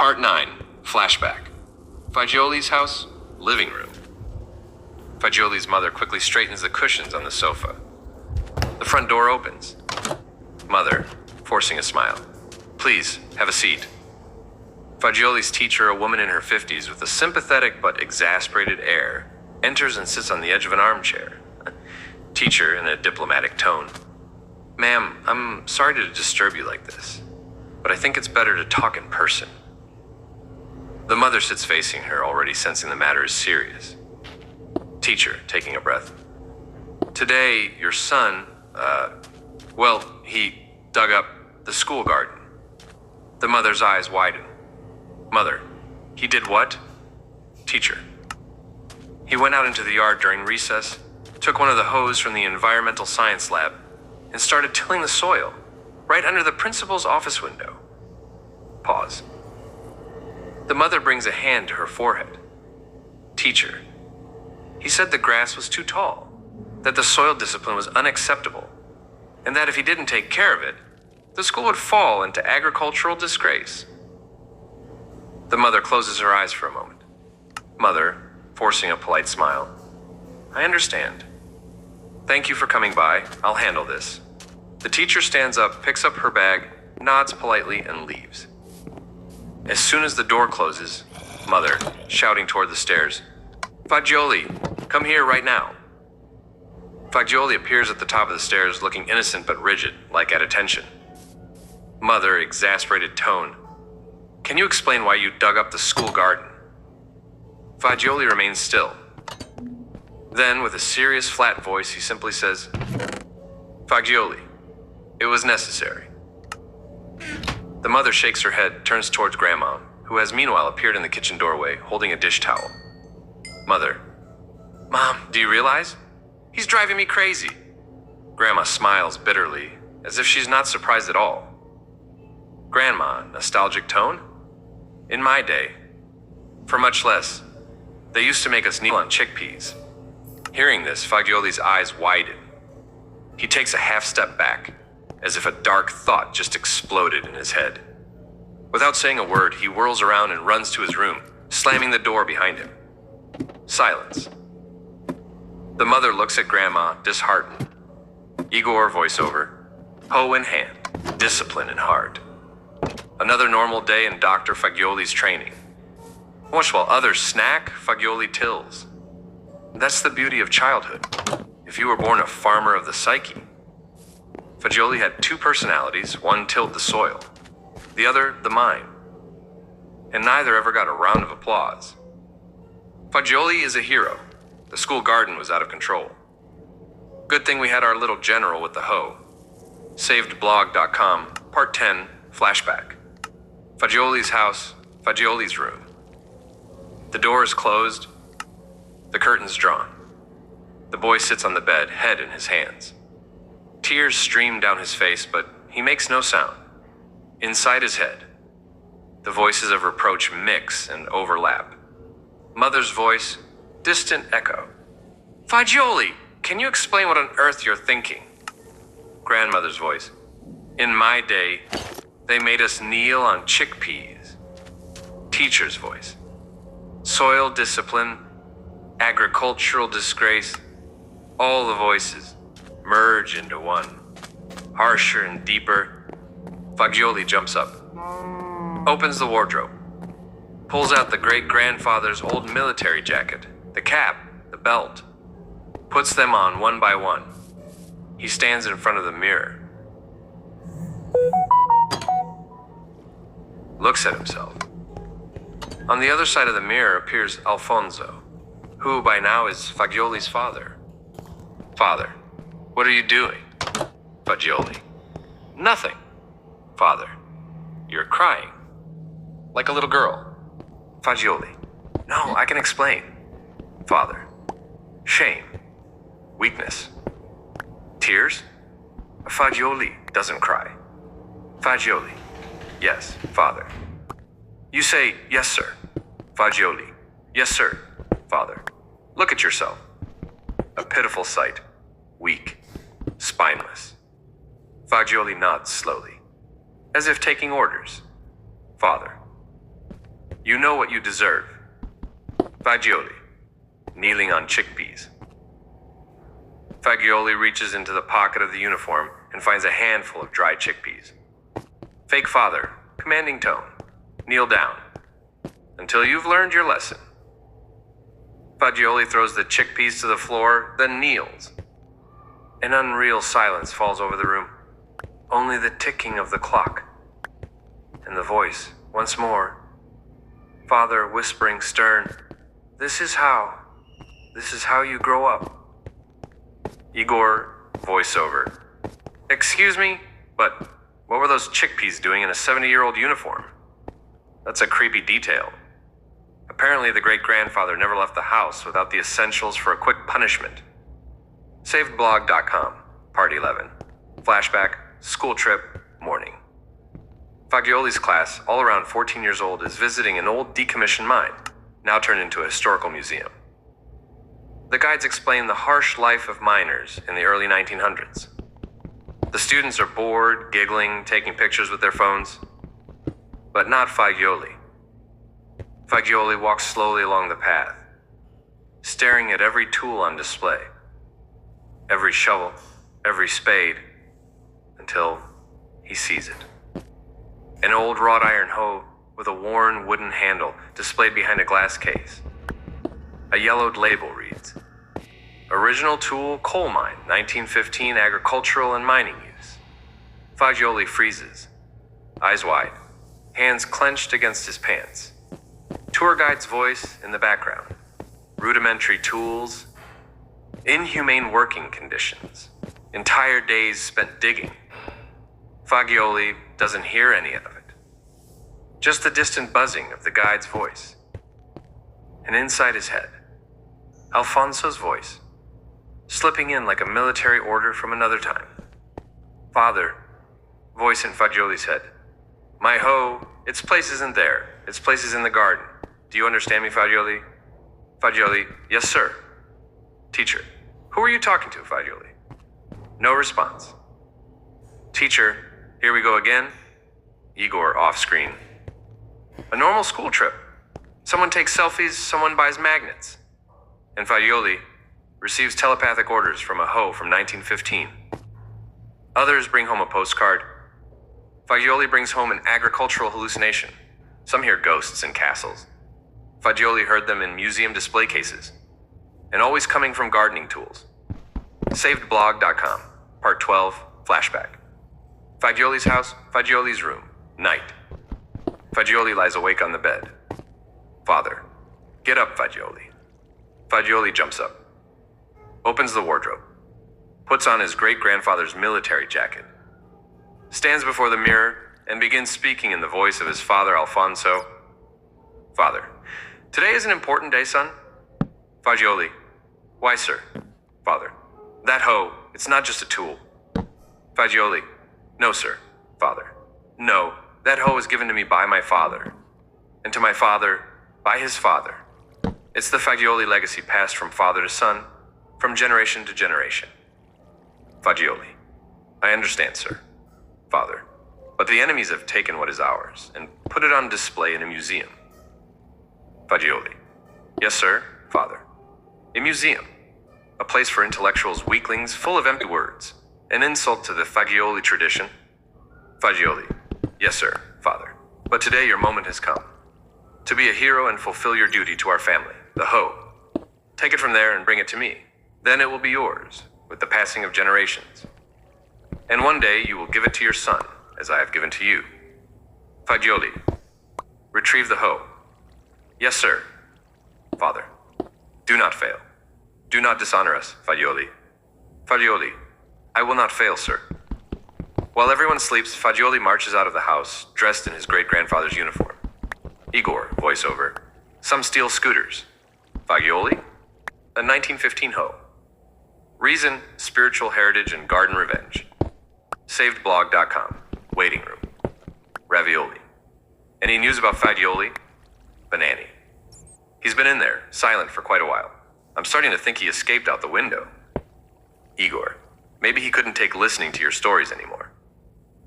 Part 9. Flashback. Fagioli's house, living room. Fagioli's mother quickly straightens the cushions on the sofa. The front door opens. Mother, forcing a smile. Please, have a seat. Fagioli's teacher, a woman in her 50s with a sympathetic but exasperated air, enters and sits on the edge of an armchair. Teacher, in a diplomatic tone. Ma'am, I'm sorry to disturb you like this, but I think it's better to talk in person. The mother sits facing her, already sensing the matter is serious. Teacher, taking a breath. Today, your son, he dug up the school garden. The mother's eyes widen. Mother, he did what? Teacher. He went out into the yard during recess, took one of the hoes from the environmental science lab, and started tilling the soil, right under the principal's office window. Pause. The mother brings a hand to her forehead. Teacher. He said the grass was too tall, that the soil discipline was unacceptable, and that if he didn't take care of it, the school would fall into agricultural disgrace. The mother closes her eyes for a moment. Mother, forcing a polite smile. I understand. Thank you for coming by. I'll handle this. The teacher stands up, picks up her bag, nods politely, and leaves. As soon as the door closes, Mother, shouting toward the stairs, Fagioli, come here right now. Fagioli appears at the top of the stairs, looking innocent but rigid, like at attention. Mother, exasperated tone. Can you explain why you dug up the school garden? Fagioli remains still. Then, with a serious, flat voice, he simply says, Fagioli, it was necessary. The mother shakes her head, turns towards Grandma, who has meanwhile appeared in the kitchen doorway, holding a dish towel. Mother, Mom, do you realize? He's driving me crazy. Grandma smiles bitterly, as if she's not surprised at all. Grandma, nostalgic tone? In my day, for much less, they used to make us kneel on chickpeas. Hearing this, Fagioli's eyes widen. He takes a half step back, as if a dark thought just exploded in his head. Without saying a word, he whirls around and runs to his room, slamming the door behind him. Silence. The mother looks at Grandma, disheartened. Igor voiceover. Hoe in hand, discipline in heart. Another normal day in Dr. Fagioli's training. Watch while others snack, Fagioli tills. That's the beauty of childhood. If you were born a farmer of the psyche. Fagioli had two personalities, one tilled the soil, the other the mind. And neither ever got a round of applause. Fagioli is a hero. The school garden was out of control. Good thing we had our little general with the hoe. SavedBlog.com, Part 10, Flashback. Fagioli's house, Fagioli's room. The door is closed, the curtains drawn. The boy sits on the bed, head in his hands. Tears stream down his face, but he makes no sound. Inside his head, the voices of reproach mix and overlap. Mother's voice, distant echo. Fagioli, can you explain what on earth you're thinking? Grandmother's voice. In my day, they made us kneel on chickpeas. Teacher's voice. Soil discipline, agricultural disgrace, all the voices merge into one. Harsher and deeper. Fagioli jumps up, opens the wardrobe, pulls out the great-grandfather's old military jacket, the cap, the belt, puts them on one by one. He stands in front of the mirror, looks at himself. On the other side of the mirror appears Alfonso, who by now is Fagioli's father. Father, what are you doing? Fagioli. Nothing. Father, you're crying. Like a little girl. Fagioli. No, I can explain. Father. Shame. Weakness. Tears? Fagioli doesn't cry. Fagioli. Yes, Father. You say, yes, sir. Fagioli. Yes, sir. Father. Look at yourself. A pitiful sight. Weak. Spineless. Fagioli nods slowly, as if taking orders. Father. You know what you deserve. Fagioli, kneeling on chickpeas. Fagioli reaches into the pocket of the uniform and finds a handful of dry chickpeas. Fake father, commanding tone. Kneel down. Until you've learned your lesson. Fagioli throws the chickpeas to the floor, then kneels. An unreal silence falls over the room. Only the ticking of the clock. And the voice, once more. Father whispering stern, This is how you grow up. Igor, voiceover. Excuse me, but what were those chickpeas doing in a 70-year-old uniform? That's a creepy detail. Apparently, the great-grandfather never left the house without the essentials for a quick punishment. SavedBlog.com, Part 11. Flashback, school trip, morning. Fagioli's class, all around 14 years old, is visiting an old decommissioned mine, now turned into a historical museum. The guides explain the harsh life of miners in the early 1900s. The students are bored, giggling, taking pictures with their phones. But not Fagioli. Fagioli walks slowly along the path, staring at every tool on display, every shovel, every spade, until he sees it. An old wrought iron hoe with a worn wooden handle displayed behind a glass case. A yellowed label reads, Original tool, coal mine, 1915, agricultural and mining use. Fagioli freezes, eyes wide, hands clenched against his pants. Tour guide's voice in the background. Rudimentary tools, inhumane working conditions, entire days spent digging. Fagioli doesn't hear any of it. Just the distant buzzing of the guide's voice. And inside his head, Alfonso's voice, slipping in like a military order from another time. Father, voice in Fagioli's head. My hoe, its place isn't there. Its place is in the garden. Do you understand me, Fagioli? Fagioli, yes, sir. Teacher, who are you talking to, Fagioli? No response. Teacher, here we go again. Igor, off screen. A normal school trip. Someone takes selfies, someone buys magnets. And Fagioli receives telepathic orders from a hoe from 1915. Others bring home a postcard. Fagioli brings home an agricultural hallucination. Some hear ghosts in castles. Fagioli heard them in museum display cases, and always coming from gardening tools. SavedBlog.com, Part 12, Flashback. Fagioli's house, Fagioli's room, night. Fagioli lies awake on the bed. Father, get up, Fagioli. Fagioli jumps up, opens the wardrobe, puts on his great-grandfather's military jacket, stands before the mirror, and begins speaking in the voice of his father, Alfonso. Father, today is an important day, son. Fagioli, why, sir? Father, that hoe, it's not just a tool. Fagioli, no, sir. Father, no, that hoe was given to me by my father, and to my father by his father. It's the Fagioli legacy passed from father to son, from generation to generation. Fagioli, I understand, sir. Father, but the enemies have taken what is ours and put it on display in a museum. Fagioli, yes, sir, Father. A museum, a place for intellectuals, weaklings, full of empty words, an insult to the Fagioli tradition. Fagioli, yes, sir, Father. But today your moment has come. To be a hero and fulfill your duty to our family, the hoe. Take it from there and bring it to me. Then it will be yours, with the passing of generations. And one day you will give it to your son, as I have given to you. Fagioli, retrieve the hoe. Yes, sir. Father, do not fail. Do not dishonor us, Fagioli. Fagioli, I will not fail, sir. While everyone sleeps, Fagioli marches out of the house, dressed in his great-grandfather's uniform. Igor, voiceover. Some steal scooters. Fagioli, a 1915 hoe. Reason, spiritual heritage, and garden revenge. SavedBlog.com, waiting room. Ravioli. Any news about Fagioli? Banani. He's been in there, silent for quite a while. I'm starting to think he escaped out the window. Igor. Maybe he couldn't take listening to your stories anymore.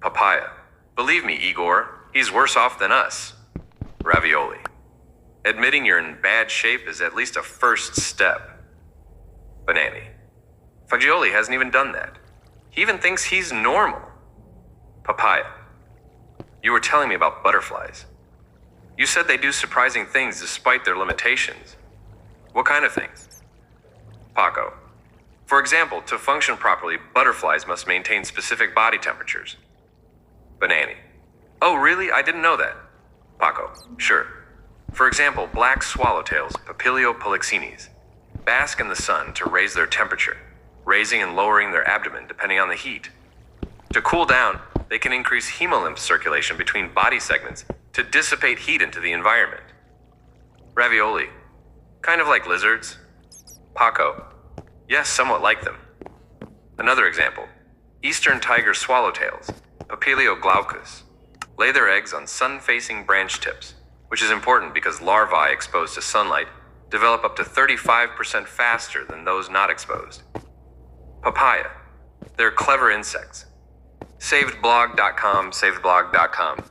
Papaia. Believe me, Igor, he's worse off than us. Ravioli. Admitting you're in bad shape is at least a first step. Banani. Fagioli hasn't even done that. He even thinks he's normal. Papaya. You were telling me about butterflies. You said they do surprising things despite their limitations. What kind of things? Paco. For example, to function properly, butterflies must maintain specific body temperatures. Banani. Oh, really? I didn't know that. Paco. Sure. For example, black swallowtails, Papilio polixenes, bask in the sun to raise their temperature, raising and lowering their abdomen depending on the heat. To cool down, they can increase hemolymph circulation between body segments to dissipate heat into the environment. Ravioli. Kind of like lizards. Paco. Yes, somewhat like them. Another example. Eastern tiger swallowtails, Papilio glaucus, lay their eggs on sun-facing branch tips, which is important because larvae exposed to sunlight develop up to 35% faster than those not exposed. Papaya. They're clever insects. Savedblog.com, savedblog.com.